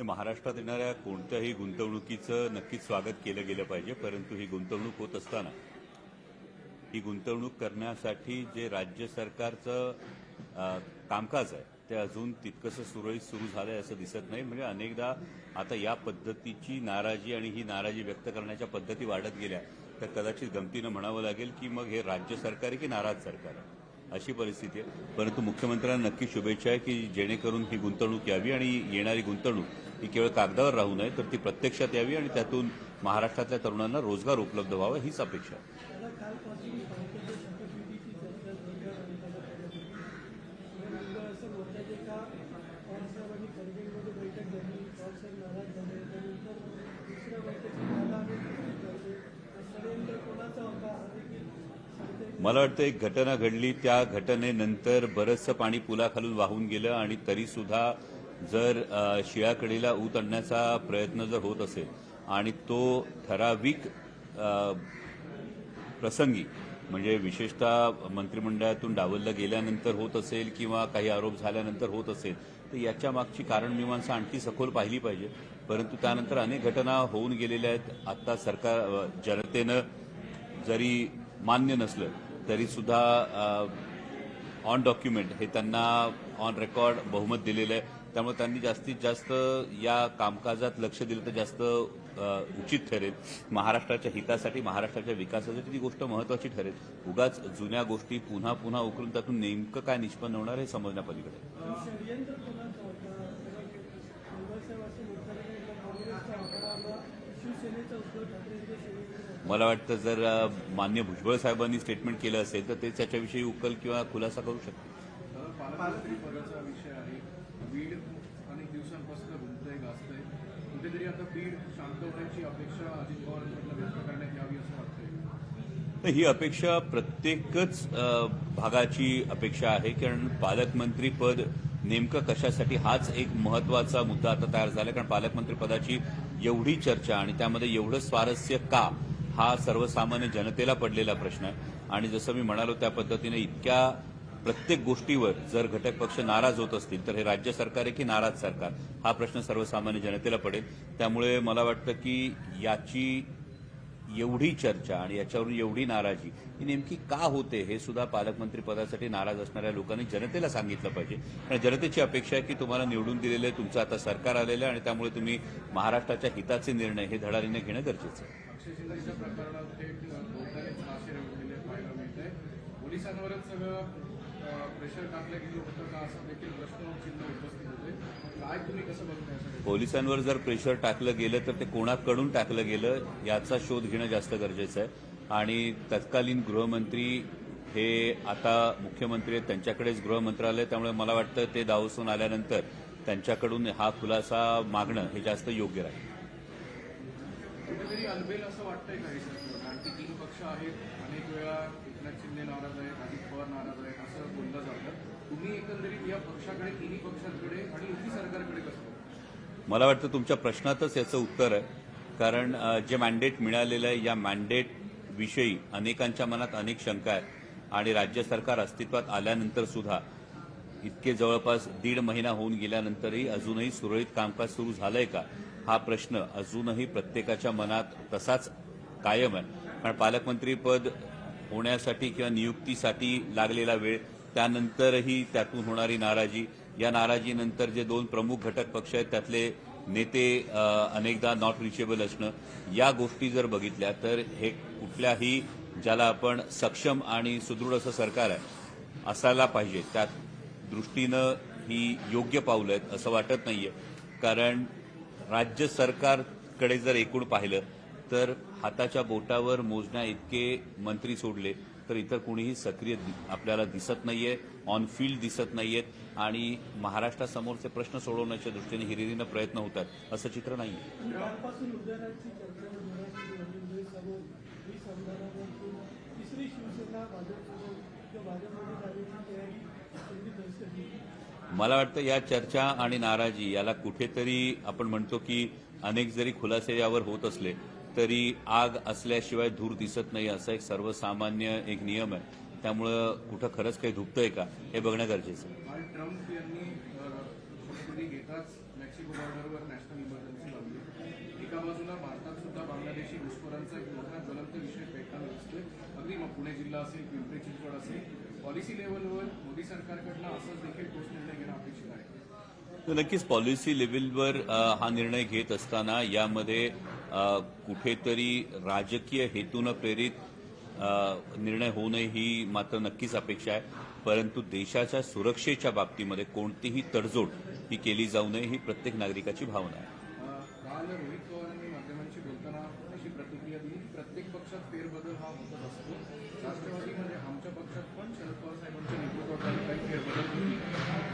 महाराष्ट्रात येणाऱ्या कोणत्याही गुंतवणुकीचं नक्कीच स्वागत केलं गेलं पाहिजे, परंतु ही गुंतवणूक होत असताना ही गुंतवणूक करण्यासाठी जे राज्य सरकारचं कामकाज आहे ते अजून तितकंसं सुरळीत सुरू झालंय असं दिसत नाही। म्हणजे अनेकदा आता या पद्धतीची नाराजी आणि ही नाराजी व्यक्त करण्याच्या पद्धती वाढत गेल्या तर कदाचित गमतीनं म्हणावं लागेल की मग हे राज्य सरकार आहे की नाराज सरकार आहे, अशी परिस्थिती आहे। परंतु मुख्यमंत्र्यांना नक्की शुभेच्छा आहे की जेणेकरून ही गुंतवणूक यावी आणि येणारी गुंतवणूक ही केवळ कागदावर राहू नये तर ती प्रत्यक्षात यावी आणि त्यातून महाराष्ट्रातल्या तरुणांना रोजगार उपलब्ध व्हावा हीच अपेक्षा आहे। मला वाटतं एक घटना घडली, त्या घटनेनंतर बरंचसं पाणी पुलाखालून वाहून गेलं आणि तरी सुद्धा जर शिळ्याकडीला ऊत आणण्याचा प्रयत्न जर होत असेल आणि तो ठराविक प्रसंगी म्हणजे विशेषतः मंत्रिमंडळातून डावललं गेल्यानंतर होत असेल किंवा काही आरोप झाल्यानंतर होत असेल तर याच्या मागची कारणमीमांसा आणखी सखोल पाहिली पाहिजे। परंतु त्यानंतर अनेक घटना होऊन गेलेल्या आहेत। आता सरकार जनतेनं जरी मान्य नसलं तरी सुद्धा ऑन डॉक्युमेंट हे त्यांना ऑन रेकॉर्ड बहुमत दिलेलं आहे, त्यामुळे त्यांनी जास्तीत जास्त या कामकाजात लक्ष दिलं तर जास्त उचित ठरेल। महाराष्ट्राच्या हितासाठी महाराष्ट्राच्या विकासासाठी ती गोष्ट महत्त्वाची ठरेल। उगाच जुन्या गोष्टी पुन्हा पुन्हा उकरून त्यातून नेमकं काय निष्पन्न होणार हे समजण्यापलीकडे। मला वाटतं जर मान्य भुजबळ साहेबांनी स्टेटमेंट केलं असेल तर ते त्याच्याविषयी उकल किंवा खुलासा करू शकतील। पालकमंत्री पदाचा विषय आहे, बीड अनेक दिवसांपासून गुंततंय गाजतंय, कुठेतरी आता बीड शांत होण्याची अपेक्षा अजित पवारांकडून व्यक्त करण्यात यावी असं वाटतंय। ही अपेक्षा प्रत्येकच भागाची अपेक्षा आहे, कारण पालकमंत्री पद नेमकं कशासाठी हाच एक महत्त्वाचा मुद्दा आता तयार झाला। कारण पालकमंत्री पदाची एवढी चर्चा आणि त्यामध्ये एवढं स्वारस्य का हा सर्वसामान्य जनतेला पडलेला प्रश्न आहे। आणि जसं मी म्हणालो त्या पद्धतीने इतक्या प्रत्येक गोष्टीवर जर घटक पक्ष नाराज होत असतील तर हे राज्य सरकार आहे की नाराज सरकार हा प्रश्न सर्वसामान्य जनतेला पडेल। त्यामुळे मला वाटतं की याची एवढी चर्चा आणि याच्यावरून एवढी नाराजी ही नेमकी का होते हे सुद्धा पालकमंत्री पदासाठी नाराज असणाऱ्या लोकांनी जनतेला सांगितलं पाहिजे। कारण जनतेची अपेक्षा आहे की तुम्हाला निवडून दिलेलं आहे, तुमचं आता सरकार आलेलं आहे आणि त्यामुळे तुम्ही महाराष्ट्राच्या हिताचे निर्णय हे धडाडीने घेणं गरजेचं आहे। अक्षय प्रकरणात थेट बोलतानाच आशय उठलेले पाहायला मिळतंय। पोलिसांवरच सगळं प्रेशर टाकलं गेलं होतं का असं देखील प्रश्नचिन्ह उपस्थित होते। काय तुम्ही कसं बघताय? पोलिसांवर जर प्रेशर टाकलं गेलं तर ते कोणाकडून टाकलं गेलं याचा शोध घेणं जास्त गरजेचं आहे। आणि तत्कालीन गृहमंत्री हे आता मुख्यमंत्री आहेत, त्यांच्याकडेच गृह मंत्रालय, त्यामुळे मला वाटतं ते दावसून आल्यानंतर त्यांच्याकडून हा खुलासा मागणं हे जास्त योग्य राहील। कुठेतरी अनबेल असं वाटतंय का हे सगळं? कारण की तीन पक्ष आहेत, अनेक वेळा एकनाथ शिंदे नाराज आहेत, अजित पवार नाराज आहेत असं बोललं जातं। तुम्ही एकंदरीत या पक्षाकडे, तिन्ही पक्षांकडे आणि युती सरकारकडे कसं? मला वाटतं तुमच्या प्रश्नातच याचं उत्तर आहे, कारण जे मॅन्डेट मिळालेलं आहे या मॅन्डेट विषयी अनेकांच्या मनात अनेक शंका आहेत आणि राज्य सरकार अस्तित्वात आल्यानंतर सुद्धा इतके जवळपास 1.5 महिना होऊन गेल्यानंतरही अजूनही सुरळीत कामकाज सुरू झालंय का हा प्रश्न अजूनही प्रत्येकाच्या मनात तसाच कायम आहे। कारण पालकमंत्री पद होण्यासाठी किंवा नियुक्तीसाठी लागलेला वेळ, त्यानंतरही त्यातून होणारी नाराजी, या नाराजीनंतर जे 2 प्रमुख घटक पक्ष आहेत त्यातले नेते अनेकदा नॉट रिचेबल असणं, या गोष्टी जर बघितल्या तर हे कुठल्याही ज्याला आपण सक्षम आणि सुदृढ असं सरकार आहे असायला पाहिजे त्या दृष्टीनं ही योग्य पावलं आहेत असं वाटत नाहीये। कारण राज्य सरकारकडे जर एकूण पाहिलं तर हाताच्या बोटावर मोजण्या इतके मंत्री सोडले तर इतर कोणीही सक्रिय आपल्याला दिसत नाहीये, ऑन फील्ड दिसत नाहीयेत आणि महाराष्ट्रासमोरचे प्रश्न सोडवण्याच्या दृष्टीने हिरिरीनं प्रयत्न होतात असं चित्र नाहीये। मला वाटतं या चर्चा आणि नाराजी याला कुठेतरी आपण म्हणतो की अनेक जरी खुलासे यावर होत असले तरी आग असल्याशिवाय धूर दिसत नाही असा एक सर्वसामान्य एक नियम आहे। त्यामुळे कुठं खरंच काही धुपतंय का हे बघणं गरजेचं आहे। ट्रम्प यांनी उपस्थिती घेताच मेक्सिको बॉर्डरवर नॅशनल इमर्जन्सी लावली. एका बाजूला भारतात सुद्धा बांगलादेशी घुसखोरांचा एक मोठा ज्वलंत विषय पेटताना दिसतोय. अगदी मग पुणे जिल्हा असेल, पिंपरी चिंचवड असेल, पॉलिसी लेव्हलवर मोदी सरकारकडनं असंच देखील ठोस निर्णय घेणं अपेक्षित आहे. तर नक्कीच पॉलिसी लेव्हलवर हा निर्णय घेत असताना यामध्ये कुठेतरी राजकीय हेतूनं प्रेरित निर्णय होऊ नये ही मात्र नक्कीच अपेक्षा आहे. परंतु देशाच्या सुरक्षेच्या बाबतीमध्ये कोणतीही तडजोड ही केली जाऊ नये ही प्रत्येक नागरिकाची भावना आहे. काल रोहित पवारांनी माध्यमांशी बोलताना अशी प्रतिक्रिया दिली की प्रत्येक पक्षात फेरबदल हा होतच असतो. राष्ट्रवादीमध्ये आमच्या पक्षात पण शरद पवार साहेबांच्या नेतृत्वाखाली काही फेरबदल होतील.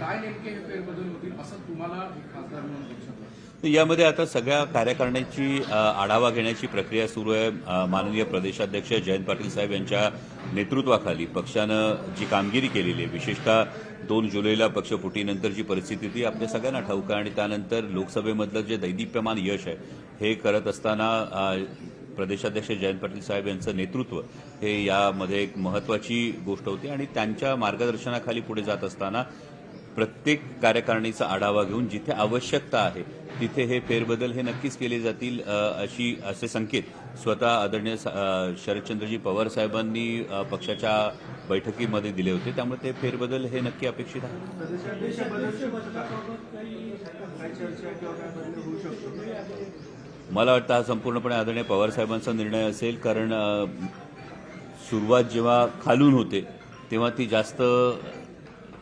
काय नेमके हे फेरबदल होतील असं तुम्हाला एक खासदार म्हणून लक्षात वाटतं? यामध्ये आता सगळ्या कार्यकारिणीची आढावा घेण्याची प्रक्रिया सुरू आहे. माननीय प्रदेशाध्यक्ष जयंत पाटील साहेब यांच्या नेतृत्वाखाली पक्षानं जी कामगिरी केलेली आहे, विशेषतः 2 जुलैला पक्षफुटीनंतर जी परिस्थिती होती आपल्या सगळ्यांना ठाऊक आहे आणि त्यानंतर लोकसभेमधलं जे दैदिप्यमान यश आहे हे करत असताना प्रदेशाध्यक्ष जयंत पाटील साहेब यांचं नेतृत्व हे यामध्ये एक महत्वाची गोष्ट होती आणि त्यांच्या मार्गदर्शनाखाली पुढे जात असताना प्रत्येक कार्यकारिणीचा आढावा घेऊन जिथे आवश्यकता आहे तिथे हे फेरबदल हे नक्कीच केले जातील असे संकेत स्वतः आदरणीय शरदचंद्रजी पवार साहेबांनी पक्षाच्या बैठकीमध्ये दिले होते. त्यामुळे ते फेरबदल हे नक्की अपेक्षित आहे. मला वाटतं हा संपूर्णपणे आदरणीय पवार साहेबांचा निर्णय असेल, कारण सुरुवात जेव्हा खालून होते तेव्हा ती जास्त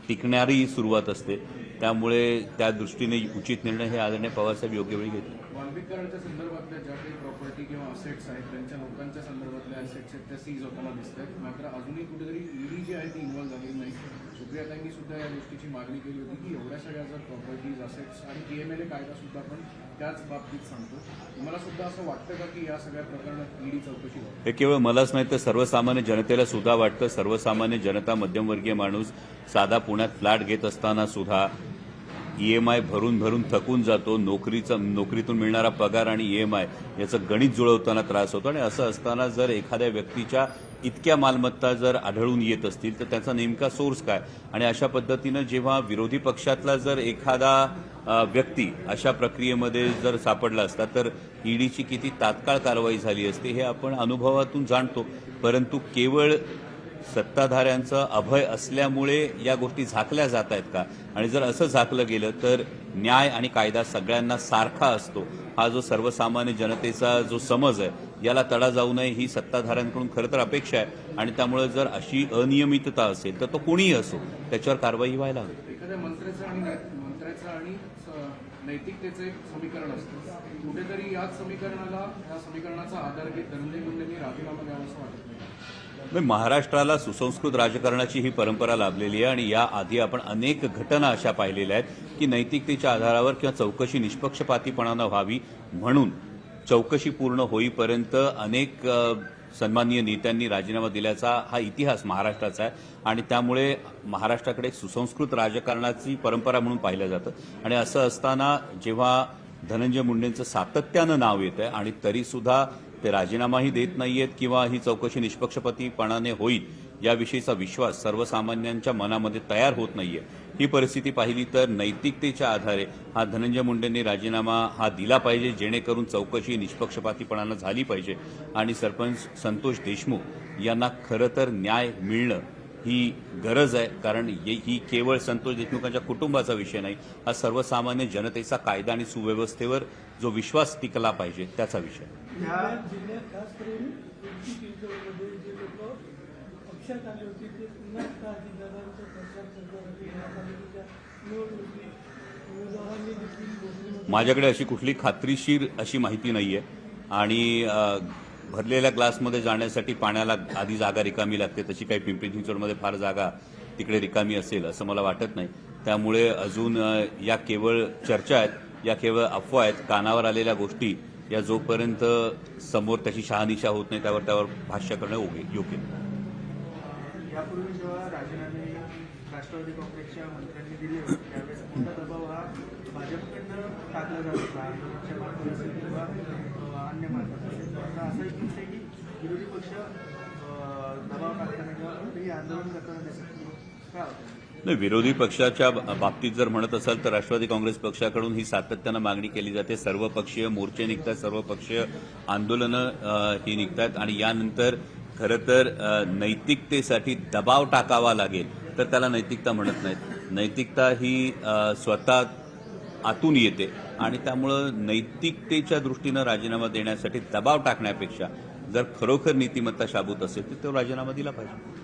टिकणारी सुरुवात असते. त्यामुळे त्या दृष्टीने उचित निर्णय हे आदरणीय पवारसाहेब योग्य वेळी घेतले. वाल्मिकरांच्या संदर्भातल्या ज्या काही प्रॉपर्टी किंवा असेट्स आहेत त्यांच्या लोकांच्या संदर्भातल्या असेट्स आहेत त्या सीज होताना दिसत आहेत. मात्र अजूनही कुठेतरी ईडी जी आहे ती इन्व्हॉल्व्ह झालेली नाही. सुप्रियाताईंनी सुद्धा या गोष्टीची मागणी केली होती की एवढ्या सगळ्या जर प्रॉपर्टीज असेट्स आणि पीएमएलए कायदा सुद्धा पण त्याच बाबतीत सांगतो. तुम्हाला सुद्धा असं वाटतं का की या सगळ्या प्रकरणात ईडी चौकशी व्हावी? हे केवळ मलाच नाही तर सर्वसामान्य जनतेला सुद्धा वाटतं. सर्वसामान्य जनता, मध्यमवर्गीय माणूस साधा पुण्यात फ्लॅट घेत असताना सुद्धा ईएमआय भरून भरून थकून जातो. नोकरीतून मिळणारा पगार आणि ईएमआय याचं गणित जुळवताना त्रास होतो आणि असं असताना जर एखाद्या व्यक्तीच्या इतक्या मालमत्ता जर आढळून येत असतील तर त्याचा नेमका सोर्स काय, आणि अशा पद्धतीनं जेव्हा विरोधी पक्षातला जर एखादा व्यक्ती अशा प्रक्रियेमध्ये जर सापडला असता तर ईडीची किती तात्काळ कारवाई झाली असते हे आपण अनुभवातून जाणतो. परंतु केवळ सत्ताधाऱ्यांचं अभय असल्यामुळे या गोष्टी झाकल्या जात आहेत का, आणि जर असं झाकलं गेलं तर न्याय आणि कायदा सगळ्यांना सारखा असतो हा जो सर्वसामान्य जनतेचा जो समज आहे याला तडा जाऊ नये ही सत्ताधाऱ्यांकडून खरं तर अपेक्षा आहे. आणि त्यामुळे जर अशी अनियमितता असेल तर तो कोणीही असो त्याच्यावर कारवाई व्हायला हवी. एखाद्या मंत्र्याचं आणि नैतिकतेचं एक समीकरण असतं. कुठेतरी या समीकरणाचा आधार घेत धनंजय मुंडेंनी राजीनामा द्यावा असं वाटत नाही. महाराष्ट्राला सुसंस्कृत राजकारणाची ही परंपरा लाभलेली आहे आणि याआधी आपण अनेक घटना अशा पाहिलेल्या आहेत की नैतिकतेच्या आधारावर किंवा चौकशी निष्पक्षपातीपणानं व्हावी म्हणून चौकशी पूर्ण होईपर्यंत अनेक सन्माननीय नेत्यांनी राजीनामा दिल्याचा हा इतिहास महाराष्ट्राचा आहे. आणि त्यामुळे महाराष्ट्राकडे सुसंस्कृत राजकारणाची परंपरा म्हणून पाहिलं जातं. आणि असं असताना जेव्हा धनंजय मुंडेंचं सातत्यानं नाव येत आहे आणि तरीसुद्धा ते राजीनामाही देत नाहीयेत किंवा ही चौकशी निष्पक्षपातीपणाने होईल याविषयीचा विश्वास सर्वसामान्यांच्या मनामध्ये तयार होत नाहीये, ही परिस्थिती पाहिली तर नैतिकतेच्या आधारे हा धनंजय मुंडेंनी राजीनामा हा दिला पाहिजे, जेणेकरून चौकशी निष्पक्षपातीपणानं झाली पाहिजे आणि सरपंच संतोष देशमुख यांना खरं तर न्याय मिळणं ही गरज आहे. कारण ही केवळ संतोष देशमुखांच्या कुटुंबाचा विषय नाही, हा सर्वसामान्य जनतेचा कायदा आणि सुव्यवस्थेवर जो विश्वास टिकला पाहिजे त्याचा विषय. जिल्ह्यात खास करून पिंपरी चिंचवडमध्ये जे लोक पक्षात आले होते ते पुन्हा तहसीलदारांचं प्रचार करण्यासाठी महापालिकेच्या निवडणुकीत उमेदवारांनी देखील माझ्याकडे अशी कुठली खात्रीशीर अशी माहिती नाहीये आणि भरलेल्या ग्लासमध्ये जाण्यासाठी पाण्याला आधी जागा रिकामी लागते, तशी काही पिंपरी चिंचवडमध्ये फार जागा तिकडे रिकामी असेल असं मला वाटत नाही. त्यामुळे अजून या केवळ चर्चा आहेत, या केवळ अफवा आहेत, कानावर आलेल्या गोष्टी या जोपर्यंत समोर त्याची शहानिशा होत नाही त्यावर भाष्य करणं योग्य. यापूर्वी जेव्हा राजीनामे राष्ट्रवादी काँग्रेसच्या मंत्र्यांनी दिले होते त्यावेळेस मोठा दबाव हा भाजपकडनं टाकला जात होता, आंदोलनाच्या मार्फत असेल किंवा अन्य मार्फत असेल. आता असं एक दिसतंय की विरोधी पक्ष दबाव टाकताना किंवा कोणतेही आंदोलन करताना दिसत काय होतं? नाही, विरोधी पक्षाच्या बाबतीत जर म्हणत असाल तर राष्ट्रवादी काँग्रेस पक्षाकडून ही सातत्यानं मागणी केली जाते. सर्वपक्षीय मोर्चे निघतात, सर्वपक्षीय आंदोलनं ही निघतात आणि यानंतर खरं तर नैतिकतेसाठी दबाव टाकावा लागेल तर त्याला नैतिकता म्हणत नाहीत. नैतिकता ही स्वतः आतून येते आणि त्यामुळं नैतिकतेच्या दृष्टीनं राजीनामा देण्यासाठी दबाव टाकण्यापेक्षा जर खरोखर नीतिमत्ता शाबूत असेल तर तो राजीनामा दिला पाहिजे.